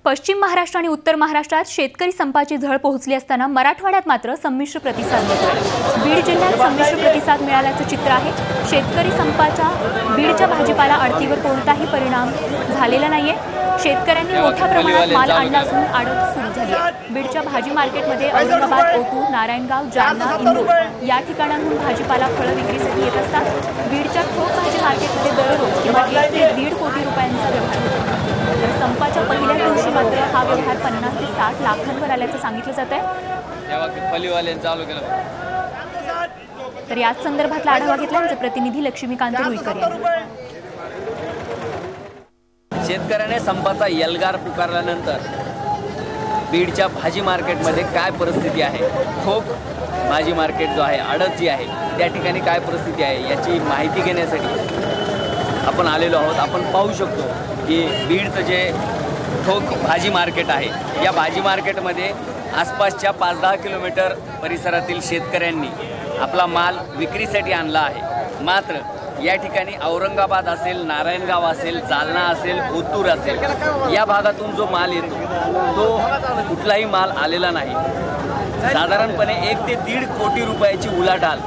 पश्चिम महाराष्ट्र आणि उत्तर महाराष्ट्रात शेतकरी संपाची झळ पोहोचली असताना मराठवाड्यात मात्र संमिश्र प्रतिसाद मिळतोय। बीड जिल्ह्यात संमिश्र प्रतिसाद मिळाल्याचं चित्र आहे। शेतकरी संपाचा बीडच्या भाजीपाला आडतीवर कोणताही परिणाम झालेला नाहीये। शेतकऱ्यांनी मोठ्या प्रमाणात माल आणला असून आडत सुरू झाली आहे। बीडच्या भाजी मार्केटमध्ये औरंगाबाद, ओतूर, नारायणगाव, जालना, इंदूर या ठिकाणांहून भाजीपाला फळं विक्रीसाठी येत असतात। बीडच्या ठोक भाजी मार्केटमध्ये दररोज किमान 1 ते 1.5 कोटी रुपयांचा व्यवहार होतो। तर संपाच्या पहिल्या दिवशी मात्र हा व्यवहार 50 ते 60 लाखांवर आल्याचं सांगितलं जात आहे। तर याच संदर्भातला आढावा घेतला आमचे प्रतिनिधी लक्ष्मीकांत रुईकर यांनी। शेतकऱ्याने संपाचा यलगार पुकारल्यानंतर बीडच्या भाजी मार्केटमध्ये काय परिस्थिती आहे, ठोक भाजी मार्केट जो आहे, आडत जी आहे, त्या ठिकाणी काय परिस्थिती आहे याची माहिती घेण्यासाठी आपण आलेलो आहोत। आपण पाहू शकतो की बीडचं जे ठोक भाजी मार्केट आहे, या भाजी मार्केटमध्ये आसपासच्या 5-10 किलोमीटर परिसरातील शेतकऱ्यांनी आपला माल विक्रीसाठी आणला आहे। मात्र या ठिकाणी औरंगाबाद असेल, नारायणगाव असेल, जालना असेल, ओतूर असेल, या भागातून जो माल येतो तो कुठलाही माल आलेला नाही। साधारणपणे 1 ते 1.5 कोटी रुपयाची उलाढाल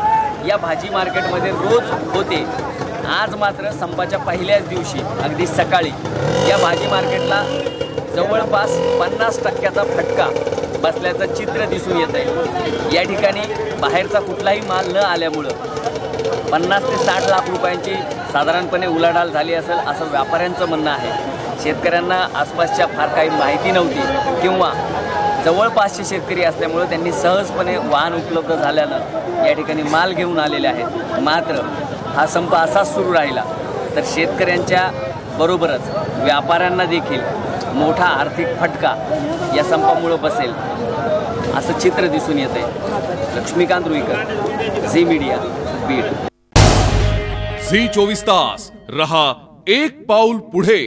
या भाजी मार्केटमध्ये रोज होते। आज मात्र संपाच्या पहिल्याच दिवशी अगदी सकाळी या भाजी मार्केटला जवळपास 50% फटका बसल्याचं चित्र दिसून येत आहे। या ठिकाणी बाहेरचा कुठलाही माल न आल्यामुळं 50 ते 60 लाख रुपयांची साधारणपणे उलाढाल झाली असेल असं व्यापाऱ्यांचं म्हणणं आहे। शेतकऱ्यांना आसपासच्या फार काही माहिती नव्हती किंवा जवळपासचे शेतकरी असल्यामुळे त्यांनी सहजपणे वाहन उपलब्ध झाल्यानं या ठिकाणी माल घेऊन आलेले आहेत। मात्र हा संप असाच सुरू राहिला तर शेतकऱ्यांच्या बरोबरच व्यापाऱ्यांना देखील मोठा आर्थिक फटका या संपामुळे बसेल असं चित्र दिसून येते। लक्ष्मीकांत रुईकर, झी मीडिया, बीड। झी 24 तास रहा एक पाऊल पुढे।